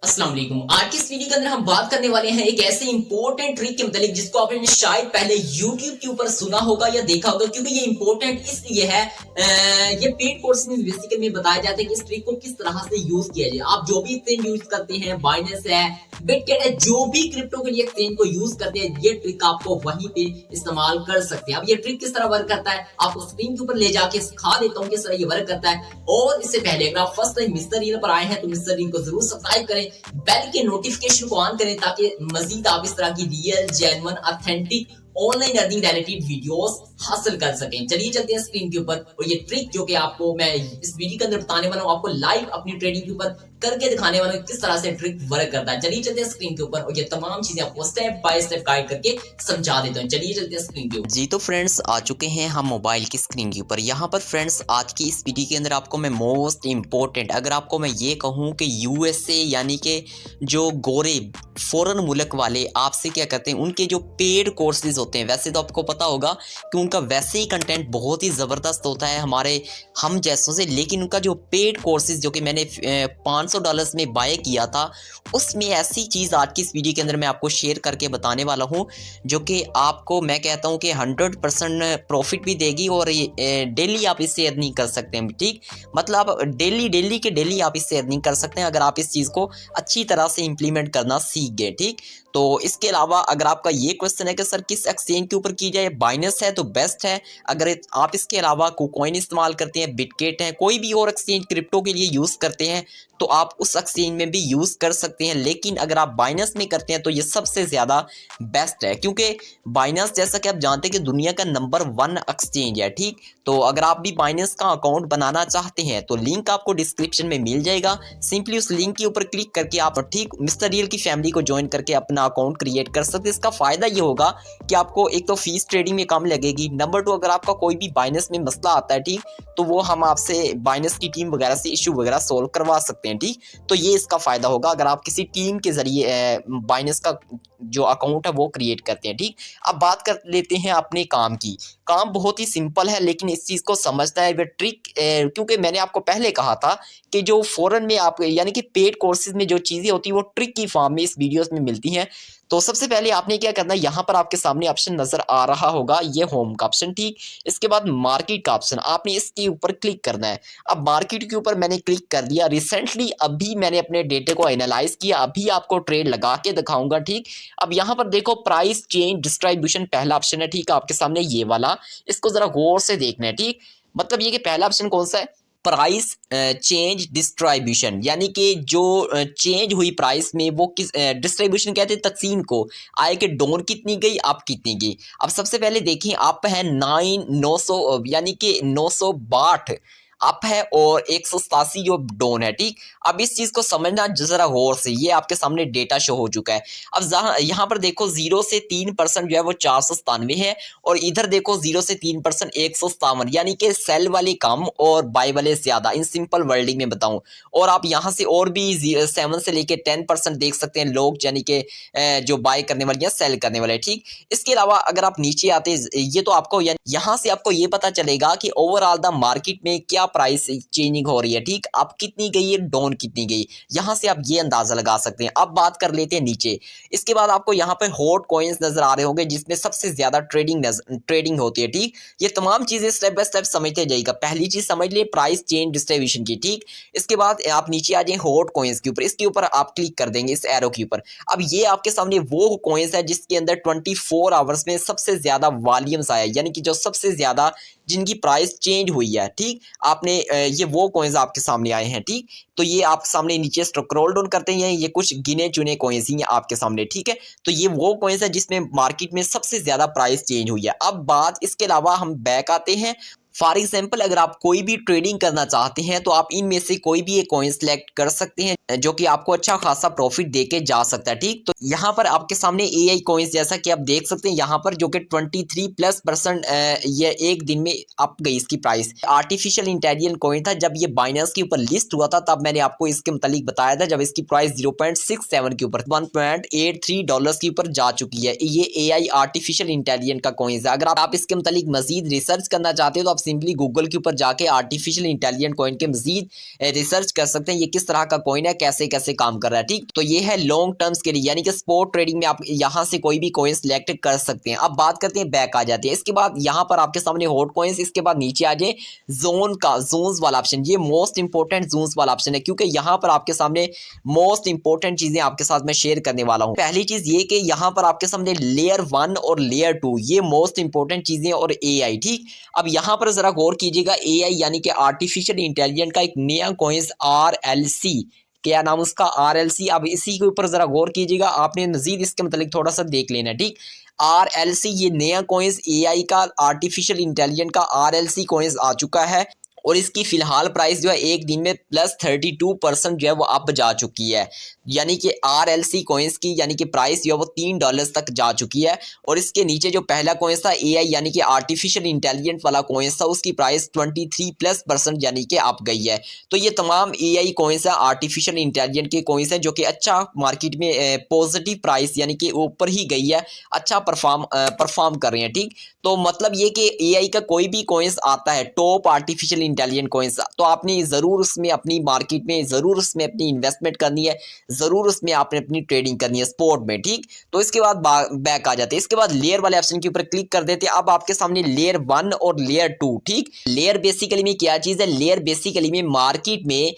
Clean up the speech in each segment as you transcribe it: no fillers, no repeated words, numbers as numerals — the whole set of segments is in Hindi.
अस्सलाम वालेकुम। आज की इस वीडियो के अंदर हम बात करने वाले हैं एक ऐसे इंपॉर्टेंट ट्रिक के मतलब जिसको आपने शायद पहले YouTube के ऊपर सुना होगा या देखा होगा, क्योंकि ये इंपॉर्टेंट इसलिए है। ये पेड कोर्स में बेसिकली में बताया जाता है कि इस ट्रिक को किस तरह से यूज किया जाए। आप जो भी एक्सचेंज यूज करते हैं, बाइनेंस है, बिटगेट है, जो भी क्रिप्टो के लिए एक्सचेंज को यूज करते हैं, ये ट्रिक आपको वहीं पे इस्तेमाल कर सकते हैं। अब ये ट्रिक किस तरह वर्क करता है आपको स्क्रीन के ऊपर ले जाके सिखा देता हूँ किस तरह ये वर्क करता है। और इससे पहले अगर आप फर्स्ट टाइम मिस्टर रील पर आए हैं तो मिस्टर रील को जरूर सब्सक्राइब करें, बेल के नोटिफिकेशन को ऑन करें ताकि मजीद आप इस तरह की real genuine authentic online earning related videos हासिल कर सकें। चलिए चलते हैं स्क्रीन के ऊपर, और ये ट्रिक जो कि आपको मैं इस वीडियो के अंदर बताने वाला हूं, आपको लाइव अपनी ट्रेडिंग के ऊपर करके दिखाने वाला हूं किस तरह से ट्रिक वर्क करता है। चलिए चलते हैं स्क्रीन के ऊपर और ये तमाम चीजें आपको स्टेप बाय स्टेप गाइड करके समझा देता हूं। चलिए चलते हैं स्क्रीन के ऊपर। जी तो फ्रेंड्स आ चुके हैं हम मोबाइल की स्क्रीन के ऊपर। यहाँ पर फ्रेंड्स आज की इस वीडियो के अंदर आपको मैं मोस्ट इम्पोर्टेंट, अगर आपको मैं ये कहूँ कि यूएसए यानी कि जो गोरे फॉरेन मुल्क वाले आपसे क्या करते हैं, उनके जो पेड कोर्सेज होते हैं, वैसे तो आपको पता होगा कि उनका वैसे ही कंटेंट बहुत ही ज़बरदस्त होता है हमारे हम जैसों से, लेकिन उनका जो पेड कोर्सेज जो कि मैंने $500 में बाय किया था, उसमें ऐसी चीज़ आज की इस वीडियो के अंदर मैं आपको शेयर करके बताने वाला हूँ जो कि आपको मैं कहता हूँ कि 100% प्रॉफिट भी देगी और डेली आप इससे अर्निंग कर सकते हैं। ठीक, मतलब डेली के डेली आप इससे अर्निंग कर सकते हैं अगर आप इस चीज़ को अच्छी तरह से इम्प्लीमेंट करना सीख गए। ठीक, तो इसके अलावा अगर आपका ये क्वेश्चन है कि सर किस एक्सचेंज के ऊपर की जाए, बाइनेंस है तो बेस्ट है। अगर आप इसके अलावा कुकॉइन इस्तेमाल करते हैं, बिटगेट है, कोई भी और एक्सचेंज क्रिप्टो के लिए यूज़ करते हैं तो आप उस एक्सचेंज में भी यूज़ कर सकते हैं। लेकिन अगर आप बाइनेंस में करते हैं तो ये सबसे ज़्यादा बेस्ट है, क्योंकि बाइनेंस जैसा कि आप जानते हैं कि दुनिया का नंबर 1 एक्सचेंज है। ठीक, तो अगर आप भी बाइनेंस का अकाउंट बनाना चाहते हैं तो लिंक आपको डिस्क्रिप्शन में मिल जाएगा। सिंपली उस लिंक के ऊपर क्लिक करके आप ठीक मिस्टर रियल की फैमिली को ज्वाइन करके अपना अकाउंट क्रिएट कर सकते हैं। इसका फ़ायदा ये होगा कि आपको एक तो फीस ट्रेडिंग में कम लगेगी, नंबर 2 अगर आपका कोई भी बाइनेंस में मसला आता है, ठीक, तो वो हम आपसे बाइनेंस की टीम वगैरह से इशू वगैरह सोल्व करवा सकते हैं। ठीक, तो ये इसका फ़ायदा होगा अगर आप किसी टीम के ज़रिए बाइनेंस का जो अकाउंट है वो क्रिएट करते हैं। ठीक, अब बात कर लेते हैं अपने काम की। काम बहुत ही सिंपल है, लेकिन इस चीज़ को समझना है वे ट्रिक, क्योंकि मैंने आपको पहले कहा था कि जो फ़ॉरेन में आप यानी कि पेड कोर्सेज में जो चीज़ें होती हैं वो ट्रिक की फॉर्म में इस वीडियोस में मिलती हैं। तो सबसे पहले आपने क्या करना है, यहाँ पर आपके सामने ऑप्शन नज़र आ रहा होगा, ये होम का ऑप्शन। ठीक, इसके बाद मार्केट का ऑप्शन, आपने इसके ऊपर क्लिक करना है। अब मार्केट के ऊपर मैंने क्लिक कर दिया। रिसेंटली अभी मैंने अपने डेटे को एनालाइज किया, अभी आपको ट्रेड लगा के दिखाऊंगा। ठीक, अब यहाँ पर देखो प्राइस चेंज डिस्ट्रीब्यूशन पहला ऑप्शन है। ठीक, आपके सामने ये वाला, इसको जरा गौर से देखना है। ठीक, मतलब ये कि पहला ऑप्शन कौन सा है, प्राइस चेंज डिस्ट्रीब्यूशन, यानी कि जो चेंज हुई प्राइस में वो किस डिस्ट्रीब्यूशन कहते हैं तकसीम को, आए कि डोन कितनी गई अप कितनी गई। अब सबसे पहले देखें अप है 900 यानी कि 962 अप है और 187 जो डाउन है। ठीक, अब इस चीज़ को समझना जरा गौर से, ये आपके सामने डेटा शो हो चुका है। अब यहाँ पर देखो 0 से 3% जो है वो 497 है, और इधर देखो 0 से 3% 157, यानी कि सेल वाले कम और बाय वाले ज़्यादा, इन सिंपल वर्डिंग में बताऊँ। और आप यहाँ से और भी 7 से लेके 10% देख सकते हैं लोग, यानी कि जो बाय करने वाले या सेल करने वाले। ठीक, इसके अलावा अगर आप नीचे आते ये तो आपको यहाँ से आपको ये पता चलेगा कि ओवरऑल द मार्केट में क्या प्राइस चेंजिंग हो रही है। ठीक, अब कितनी गई है, डाउन कितनी गई, यहाँ से आप ये अंदाजा लगा सकते हैं। अब बात कर लेते हैं नीचे। इसके बाद आपको यहाँ पे हॉट कॉइन्स नजर आ रहे होंगे जिसमें सबसे ज्यादा ट्रेडिंग होती है। ठीक, ये तमाम चीजें स्टेप बाय स्टेप समझते जाइएगा। पहली चीज समझ लिए प्राइस चेंज डिस्ट्रीब्यूशन की। ठीक, इसके बाद आप नीचे आ जाए हॉट कॉइन्स के ऊपर, इसके ऊपर आप क्लिक कर देंगे इस एरो के ऊपर। अब ये आपके सामने वो कॉइन्स है जिसके अंदर 24 आवर्स में सबसे ज्यादा वॉल्यूम्स आया, यानी कि जो सबसे ज्यादा जिनकी प्राइस चेंज हुई है। ठीक, आपने ये वो कॉइन्स आपके सामने आए हैं। ठीक, तो ये आप सामने नीचे स्क्रॉल डाउन करते हैं, ये कुछ गिने चुने कॉइन्स ही हैं आपके सामने। ठीक है, तो ये वो कॉइन्स है जिसमें मार्केट में सबसे ज्यादा प्राइस चेंज हुई है। अब बात इसके अलावा हम बैक आते हैं। फॉर एग्जाम्पल अगर आप कोई भी ट्रेडिंग करना चाहते हैं तो आप इनमें से कोई भी एक कॉइन सेलेक्ट कर सकते हैं जो कि आपको अच्छा खासा प्रॉफिट देके जा सकता है। ठीक, तो यहाँ पर आपके सामने एआई कॉइन्स जैसा कि आप देख सकते हैं यहाँ पर, जो कि 23+% ये एक दिन में अप गई इसकी प्राइस। आर्टिफिशियल इंटेलिजेंस कॉइन था, जब ये बाइनेंस के ऊपर लिस्ट हुआ था तब मैंने आपको इसके मुतालिक बताया था, जब इसकी प्राइस 0.67 के ऊपर $1.83 के ऊपर जा चुकी है। ये एआई आर्टिफिशियल इंटेलिजेंस का कॉइन है। अगर आप इसके मुतालिक मजीद रिसर्च करना चाहते हो तो आप सिंपली गूगल के ऊपर जाके आर्टिफिशियल इंटेलिजेंस कॉइन के मजीद रिसर्च कर सकते हैं, ये किस तरह का कॉइन है, कैसे कैसे काम कर रहा है। ठीक, तो ये है लॉन्ग टर्म्स के लिए, यानी कि स्पॉट ट्रेडिंग में आप यहाँ से कोई भी कॉइन सिलेक्ट कर सकते हैं। अब बात करते हैं, बैक आ जाते हैं। इसके बाद यहाँ पर आपके सामने हॉट कॉइन्स, इसके बाद नीचे आ जाए जोन का, जोन्स वाला ऑप्शन। ये मोस्ट इंपोर्टेंट जोन्स वाला ऑप्शन है, क्योंकि यहाँ पर आपके सामने मोस्ट इंपोर्टेंट चीजें आपके साथ मैं शेयर करने वाला हूँ। पहली चीज ये कि यहाँ पर आपके सामने लेयर 1 और लेयर 2 ये मोस्ट इंपोर्टेंट चीजें, और एआई। ठीक, अब यहाँ पर जरा गौर कीजिएगा, एआई यानी कि आर्टिफिशियल इंटेलिजेंस का एक नया कॉइन्स आरएलसी, क्या नाम उसका, आरएलसी। अब इसी के ऊपर जरा गौर कीजिएगा, आपने मजीद इसके मतलब थोड़ा सा देख लेना। ठीक, आरएलसी ये नया कॉइन्स एआई का, आर्टिफिशियल इंटेलिजेंस का आरएलसी कॉइन्स आ चुका है, और इसकी फिलहाल प्राइस जो है एक दिन में +32% जो है वो अप जा चुकी है। यानी कि RLC कॉइन्स की यानी कि प्राइस जो है वो $3 तक जा चुकी है। और इसके नीचे जो पहला कॉइन्स था AI यानी कि आर्टिफिशियल इंटेलिजेंस वाला कॉइन्स था, उसकी प्राइस 23+% यानी कि अप गई है। तो ये तमाम AI कॉइन्स है, आर्टिफिशियल इंटेलिजेंस के कॉइन्स हैं, जो कि अच्छा मार्केट में पॉजिटिव प्राइस यानी कि ऊपर ही गई है, अच्छा परफॉर्म कर रहे हैं। ठीक, तो मतलब ये कि AI का कोई भी कॉइन्स आता है टॉप आर्टिफिशियल इंटेलिजेंट कॉइन्स, तो आपने ज़रूर उसमें अपनी मार्केट में ज़रूर उसमें अपनी इन्वेस्टमेंट करनी है, ज़रूर उसमें आपने अपनी ट्रेडिंग करनी है स्पॉट में। ठीक, तो इसके बाद बैक आ जाते हैं। इसके बाद लेयर वाले ऑप्शन के ऊपर क्लिक कर देते हैं। अब आपके सामने लेयर 1 और लेयर 2। ठीक, लेयर बेसिकली में क्या चीज़ है, लेयर बेसिकली में मार्केट में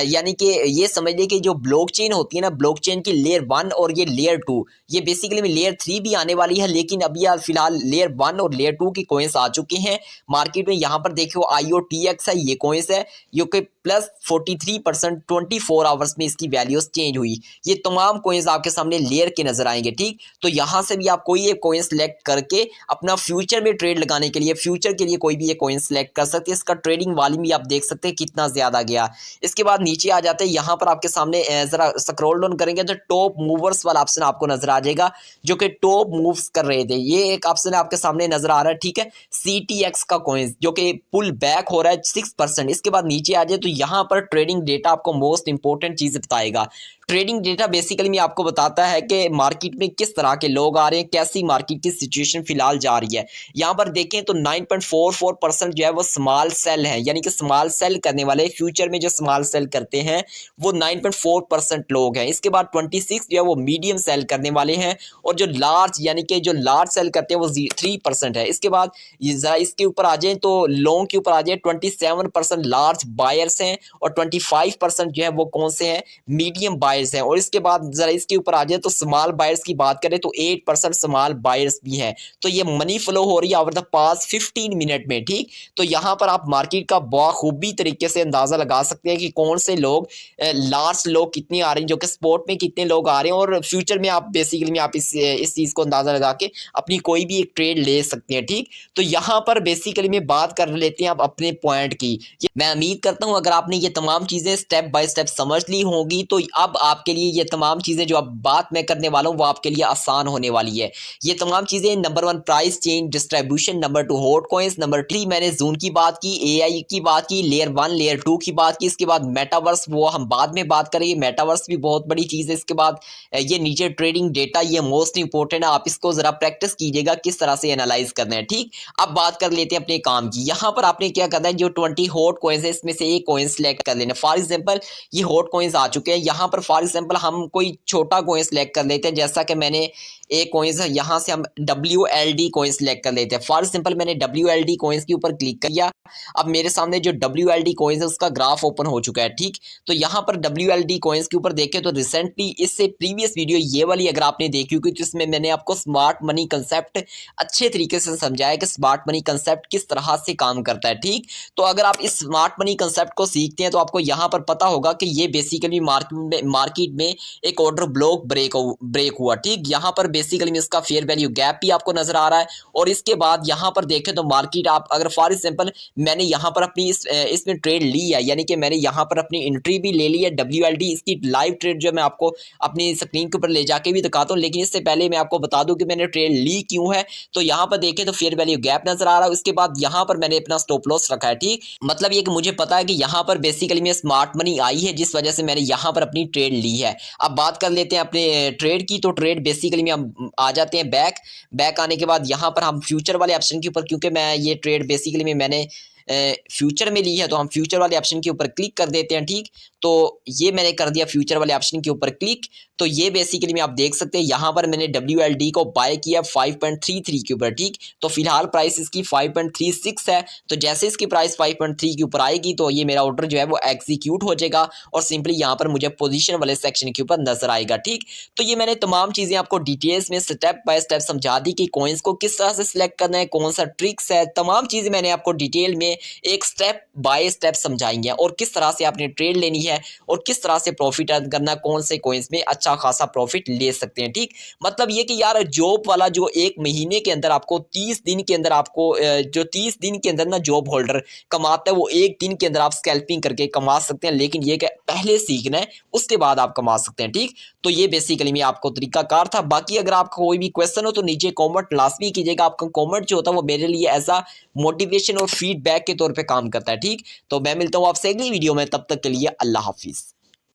यानी कि ये समझ लें कि जो ब्लॉकचेन होती है ना, ब्लॉकचेन की लेयर 1 और ये लेयर 2, ये बेसिकली में लेयर 3 भी आने वाली है, लेकिन अभी यार फिलहाल लेयर 1 और लेयर 2 की कॉइन्स आ चुके हैं मार्केट में। यहाँ पर देखियो IOTX है, ये कॉइन्स है, जो कि +43% 24 आवर्स में इसकी वैल्यूज चेंज हुई। ये तमाम कॉइन्स आपके सामने लेयर के नजर आएंगे। ठीक, तो यहाँ से भी आप कोई एक कॉइन सेलेक्ट करके अपना फ्यूचर में ट्रेड लगाने के लिए, फ्यूचर के लिए कोई भी एक कॉइन सेलेक्ट कर सकते हैं। इसका ट्रेडिंग वॉल्यूम भी आप देख सकते हैं कितना ज्यादा गया। इसके बाद नीचे आ जाते हैं, यहाँ पर आपके सामने जरा स्क्रॉल डाउन करेंगे तो टॉप मूवर्स वाला ऑप्शन आपको नजर आ जाएगा, जो कि टॉप मूव्स कर रहे थे। ये एक ऑप्शन आपके सामने नजर आ रहा है। ठीक है, CTX का कॉइन जो कि पुल बैक हो रहा है 6%। इसके बाद नीचे आ जाए तो यहाँ पर ट्रेडिंग डेटा आपको मोस्ट इंपोर्टेंट चीज बताएगा। ट्रेडिंग डेटा बेसिकली में आपको बताता है कि मार्केट में किस तरह के लोग आ रहे हैं, कैसी मार्केट की सिचुएशन फिलहाल जा रही है। यहाँ पर देखें तो 9.44% जो है वो स्मॉल सेल है, यानी कि स्मॉल सेल करने वाले, फ्यूचर में जो स्मॉल सेल करते हैं वो 9.4% लोग हैं। इसके बाद 26 जो है वो मीडियम सेल करने वाले हैं, और जो लार्ज यानी कि जो लार्ज सेल करते हैं वो 3% है। इसके बाद जरा इसके ऊपर आ जाए तो लॉन्ग के ऊपर आ जाए, 27% लार्ज बायर्स हैं, और 25% जो है वो कौन से हैं, मीडियम बायर्स हैं। और इसके बाद जरा इसके ऊपर आ जाए तो स्मॉल बायर्स की बात करें तो 8% स्मॉल बायर्स भी हैं। तो ये मनी फ्लो हो रही है ओवर द पास 15 मिनट में। ठीक, तो यहाँ पर आप मार्केट का बखूबी तरीके से अंदाजा लगा सकते हैं कि कौन से लोग, लार्ज लोग कितने आ रहे हैं, जो कि स्पॉट में कितने लोग आ रहे हैं, और फ्यूचर में आप बेसिकली में आप इस चीज को अंदाजा लगा के अपनी कोई भी एक ट्रेड ले सकते हैं। ठीक, तो यहाँ पर बेसिकली में बात कर लेते हैं आप अपने पॉइंट की। मैं उम्मीद करता हूँ अगर आपने ये तमाम चीजें स्टेप बाय स्टेप समझ ली होंगी तो अब आपके लिए ये तमाम चीजें जो अब बात मैं करने वाला हूँ वो आपके लिए आसान होने वाली है। ये तमाम चीजें, number 1 price change distribution, number 2 hot coins, number 3 मैंने जोन की बात की, AI की बात की, लेयर 1 लेयर 2 की बात की। इसके बाद मेटावर्स, वो हम बाद में बात करेंगे, मेटावर्स भी बहुत बड़ी चीज है। इसके बाद ये नीचे ट्रेडिंग डेटा, ये मोस्ट इंपोर्टेंट है, आप इसको जरा प्रैक्टिस कीजिएगा किस तरह से एनालाइज करना है। ठीक, अब बात कर लेते हैं अपने काम की। यहाँ पर आपने क्या करना है, जो 20 हॉट कॉइन्स है इसमें से एक कॉइन सेलेक्ट कर लेना। फॉर एग्जांपल ये हॉट कॉइन्स आ चुके हैं, यहाँ पर फॉर एग्जांपल हम कोई छोटा कॉइन सेलेक्ट कर लेते हैं, जैसा कि मैंने एक कॉइन्स है, यहाँ से हम WLD कॉइन सेलेक्ट कर लेते हैं। फॉर एग्जांपल मैंने WLD कॉइन्स के ऊपर क्लिक किया, अब मेरे सामने जो WLD कॉइन्स है उसका ग्राफ ओपन हो चुका है। ठीक, तो यहाँ पर WLD कॉइन्स के ऊपर देखें तो रिसेंटली इससे प्रीवियस वीडियो ये वाली अगर आपने देखी होगी तो इसमें मैंने आपको स्मार्ट मनी कंसेप्ट अच्छे तरीके से समझाया कि स्मार्ट मनी कंसेप्ट किस तरह से काम करता है। ठीक, तो अगर आप इस स्मार्ट मनी कंसेप्ट को सीखते हैं तो आपको यहाँ पर पता होगा कि ये बेसिकली मार्केट में एक ऑर्डर ब्लॉक ब्रेक हुआ। ठीक, यहाँ पर बेसिकली में इसका फेयर वैल्यू गैप भी आपको नजर आ रहा है। और इसके बाद यहाँ पर देखें तो मार्केट, आप अगर फॉर एग्जांपल मैंने यहाँ पर अपनी इसमें ट्रेड ली है, यानी कि मैंने यहाँ पर अपनी एंट्री भी ले ली है WLD, इसकी लाइव ट्रेड जो मैं आपको अपनी स्क्रीन के ऊपर ले जाके भी दिखाता हूँ, लेकिन इससे पहले मैं आपको बता दूं कि मैंने ट्रेड ली क्यों है। तो यहाँ पर देखें तो फेयर वैल्यू गैप नजर आ रहा है, उसके बाद यहाँ पर मैंने अपना स्टॉप लॉस रखा है। ठीक, मतलब ये कि मुझे पता है कि यहाँ पर बेसिकली में स्मार्ट मनी आई है, जिस वजह से मैंने यहाँ पर अपनी ट्रेड ली है। अब बात कर लेते हैं अपने ट्रेड की, तो ट्रेड बेसिकली में हम आ जाते हैं बैक आने के बाद यहाँ पर हम फ्यूचर वाले ऑप्शन के ऊपर, क्योंकि मैं ये ट्रेड बेसिकली में मैंने फ्यूचर में ली है, तो हम फ्यूचर वाले ऑप्शन के ऊपर क्लिक कर देते हैं। ठीक, तो ये मैंने कर दिया फ्यूचर वाले ऑप्शन के ऊपर क्लिक। तो ये बेसिकली में आप देख सकते हैं यहाँ पर मैंने WLD को बाय किया 5.33 के ऊपर। ठीक, तो फिलहाल प्राइस इसकी 5.36 है। तो जैसे इसकी प्राइस 5.3 के ऊपर आएगी तो ये मेरा ऑर्डर जो है वो एग्जीक्यूट हो जाएगा और सिंपली यहाँ पर मुझे पोजीशन वाले सेक्शन के ऊपर नजर आएगा। ठीक, तो ये मैंने तमाम चीजें आपको डिटेल्स में स्टेप बाय स्टेप समझा दी कि कॉइन्स को किस तरह से सिलेक्ट करना है, कौन सा ट्रिक्स है, तमाम चीजें मैंने आपको डिटेल में एक स्टेप बाय स्टेप समझाएंगे और किस तरह से आपने ट्रेड लेनी है और किस तरह से प्रॉफिट अर्न करना, कौन से कॉइन्स में अच्छा खासा प्रॉफिट ले सकते हैं। ठीक, मतलब ये कि यार जॉब वाला जो एक महीने के अंदर आपको 30 दिन के अंदर आपको जो 30 दिन के अंदर ना जॉब होल्डर कमाता है वो एक दिन के अंदर आप स्कैल्पिंग करके कमा सकते हैं, लेकिन ये कि पहले सीखना है उसके बाद आप कमा सकते हैं। ठीक, तो ये बेसिकली मैं आपको तरीकाकार था। बाकी अगर आपका कोई भी क्वेश्चन हो तो नीचे कमेंट लाजमी कीजिएगा। आपका कमेंट जो होता है वो मेरे लिए एज अ मोटिवेशन और फीडबैक के तौर पे काम करता है। ठीक, तो मैं मिलता हूँ आपसे अगली वीडियो में, तब तक के लिए अल्लाह हाफिज।